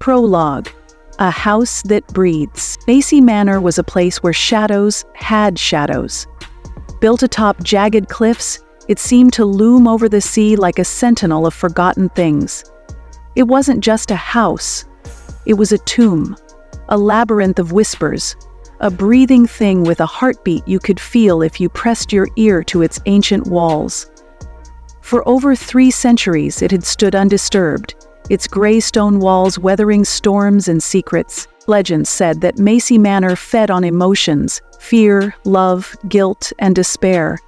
Prologue. A house that breathes. Macy Manor was a place where shadows had shadows. Built atop jagged cliffs, it seemed to loom over the sea like a sentinel of forgotten things. It wasn't just a house. It was a tomb, a labyrinth of whispers, a breathing thing with a heartbeat you could feel if you pressed your ear to its ancient walls. For over 3 centuries it had stood undisturbed, its gray stone walls weathering storms and secrets. Legends said that Macy Manor fed on emotions, fear, love, guilt, and despair.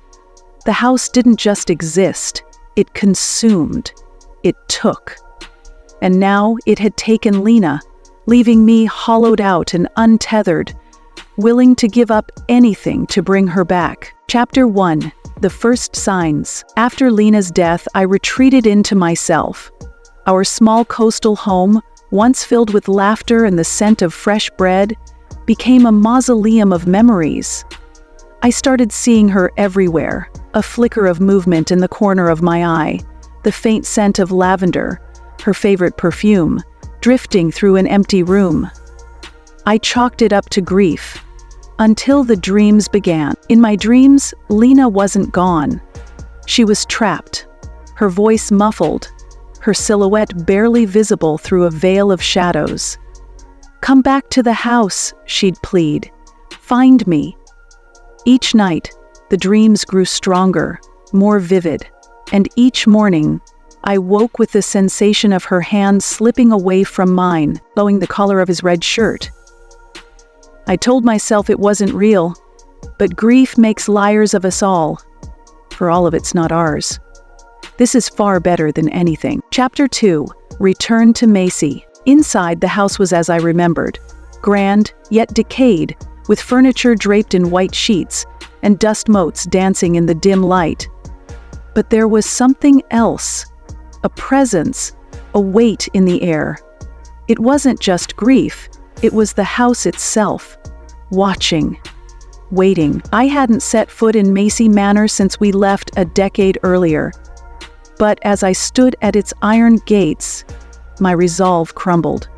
The house didn't just exist, it consumed, it took. And now it had taken Lena, leaving me hollowed out and untethered, willing to give up anything to bring her back. Chapter 1. The First Signs. After Lena's death, I retreated into myself. Our small coastal home, once filled with laughter and the scent of fresh bread, became a mausoleum of memories. I started seeing her everywhere, a flicker of movement in the corner of my eye, the faint scent of lavender, her favorite perfume, drifting through an empty room. I chalked it up to grief, until the dreams began. In my dreams, Lena wasn't gone. She was trapped, her voice muffled, her silhouette barely visible through a veil of shadows. "Come back to the house," she'd plead. "Find me." Each night, the dreams grew stronger, more vivid, and each morning, I woke with the sensation of her hand slipping away from mine, blowing the collar of his red shirt. I told myself it wasn't real, but grief makes liars of us all. For all of it's not ours. This is far better than anything. Chapter 2. Return to Macy. Inside, the house was as I remembered. Grand, yet decayed, with furniture draped in white sheets, and dust motes dancing in the dim light. But there was something else. A presence, a weight in the air. It wasn't just grief, it was the house itself. Watching. Waiting. I hadn't set foot in Macy Manor since we left a decade earlier. But as I stood at its iron gates, my resolve crumbled.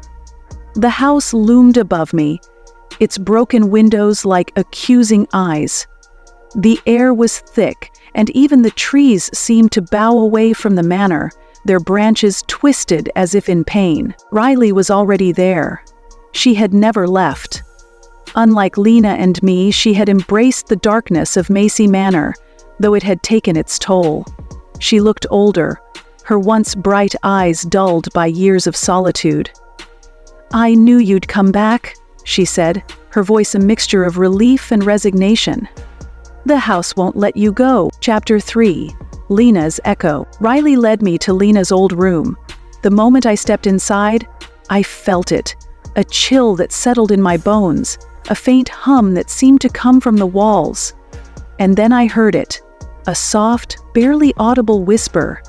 The house loomed above me, its broken windows like accusing eyes. The air was thick, and even the trees seemed to bow away from the manor, their branches twisted as if in pain. Riley was already there. She had never left. Unlike Lena and me, she had embraced the darkness of Macy Manor, though it had taken its toll. She looked older, her once bright eyes dulled by years of solitude. "I knew you'd come back," she said, her voice a mixture of relief and resignation. "The house won't let you go." Chapter 3. Lena's Echo. Riley led me to Lena's old room. The moment I stepped inside, I felt it, a chill that settled in my bones, a faint hum that seemed to come from the walls. And then I heard it. A soft, barely audible whisper.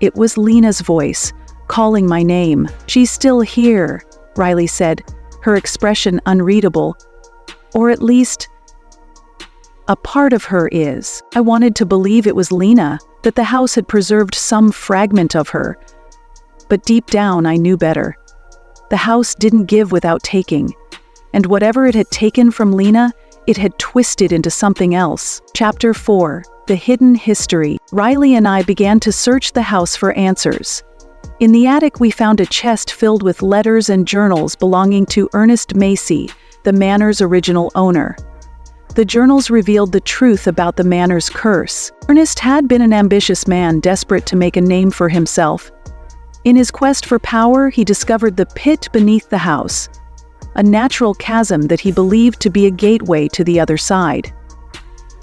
It was Lena's voice, calling my name. "She's still here," Riley said, her expression unreadable. "Or at least, a part of her is." I wanted to believe it was Lena, that the house had preserved some fragment of her. But deep down, I knew better. The house didn't give without taking. And whatever it had taken from Lena, it had twisted into something else. Chapter 4. The Hidden History. Riley and I began to search the house for answers. In the attic, we found a chest filled with letters and journals belonging to Ernest Macy, the manor's original owner. The journals revealed the truth about the manor's curse. Ernest had been an ambitious man desperate to make a name for himself. In his quest for power, he discovered the pit beneath the house, a natural chasm that he believed to be a gateway to the other side.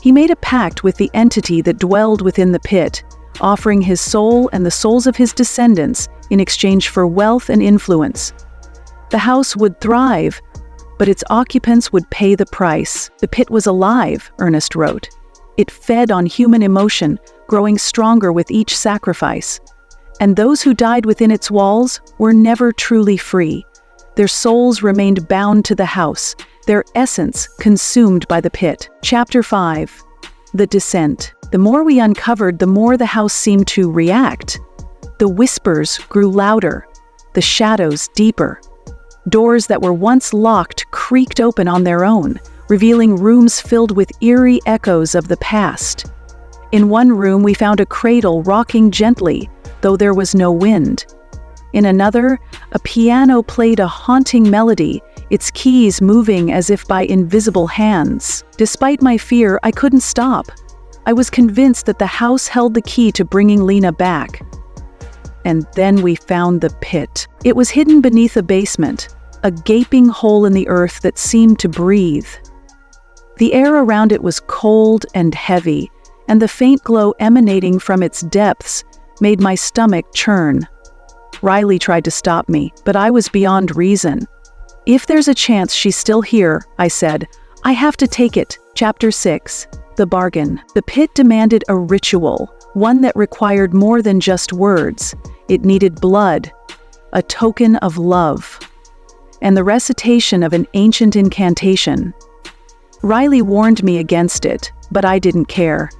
He made a pact with the entity that dwelled within the pit, offering his soul and the souls of his descendants in exchange for wealth and influence. The house would thrive, but its occupants would pay the price. "The pit was alive," Ernest wrote. "It fed on human emotion, growing stronger with each sacrifice. And those who died within its walls were never truly free. Their souls remained bound to the house, their essence consumed by the pit." Chapter 5. The Descent. The more we uncovered, the more the house seemed to react. The whispers grew louder, the shadows deeper. Doors that were once locked creaked open on their own, revealing rooms filled with eerie echoes of the past. In one room, we found a cradle rocking gently, though there was no wind. In another, a piano played a haunting melody, its keys moving as if by invisible hands. Despite my fear, I couldn't stop. I was convinced that the house held the key to bringing Lena back. And then we found the pit. It was hidden beneath a basement, a gaping hole in the earth that seemed to breathe. The air around it was cold and heavy, and the faint glow emanating from its depths made my stomach churn. Riley tried to stop me, but I was beyond reason. "If there's a chance she's still here," I said, "I have to take it." Chapter 6. The Bargain. The pit demanded a ritual, one that required more than just words. It needed blood, a token of love, and the recitation of an ancient incantation. Riley warned me against it, but I didn't care.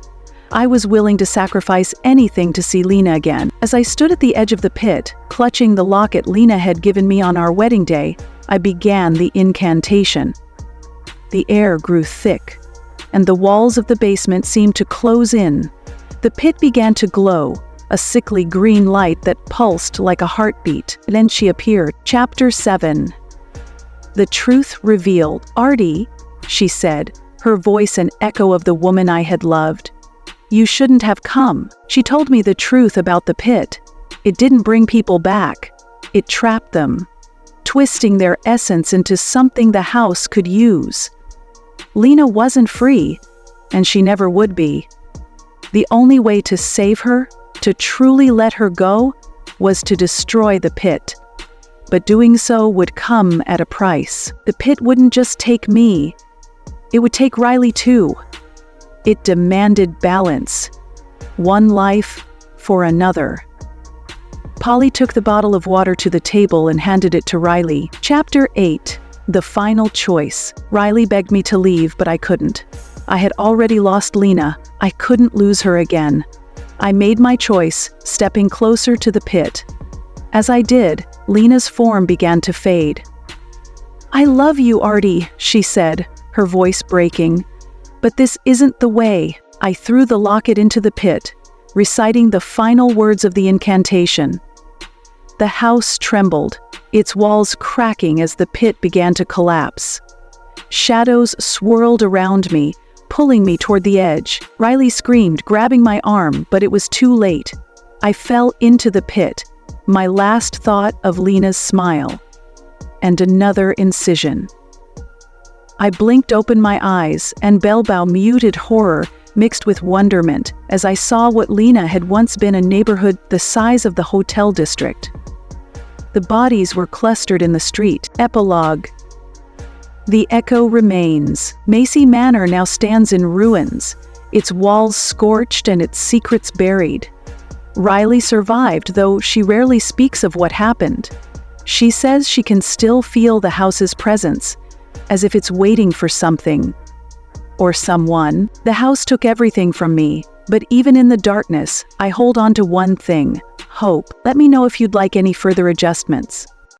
I was willing to sacrifice anything to see Lena again. As I stood at the edge of the pit, clutching the locket Lena had given me on our wedding day, I began the incantation. The air grew thick, and the walls of the basement seemed to close in. The pit began to glow, a sickly green light that pulsed like a heartbeat. Then she appeared. Chapter 7. The truth revealed. "Artie," she said, her voice an echo of the woman I had loved. "You shouldn't have come." She told me the truth about the pit. It didn't bring people back. It trapped them, twisting their essence into something the house could use. Lena wasn't free, and she never would be. The only way to save her, to truly let her go, was to destroy the pit. But doing so would come at a price. The pit wouldn't just take me. It would take Riley too. It demanded balance. One life for another. Polly took the bottle of water to the table and handed it to Riley. Chapter 8. The Final Choice. Riley begged me to leave, but I couldn't. I had already lost Lena. I couldn't lose her again. I made my choice, stepping closer to the pit. As I did, Lena's form began to fade. "I love you, Artie," she said, her voice breaking. "But this isn't the way." I threw the locket into the pit, reciting the final words of the incantation. The house trembled, its walls cracking as the pit began to collapse. Shadows swirled around me, pulling me toward the edge. Riley screamed, grabbing my arm, but it was too late. I fell into the pit, my last thought of Lena's smile. And another incision. I blinked open my eyes, and Bellbow muted horror mixed with wonderment as I saw what Lena had once been, a neighborhood the size of the hotel district. The bodies were clustered in the street. Epilogue. The echo remains. Macy Manor now stands in ruins, its walls scorched and its secrets buried. Riley survived, though she rarely speaks of what happened. She says she can still feel the house's presence, as if it's waiting for something. Or someone. The house took everything from me, but even in the darkness, I hold on to one thing: hope. Let me know if you'd like any further adjustments.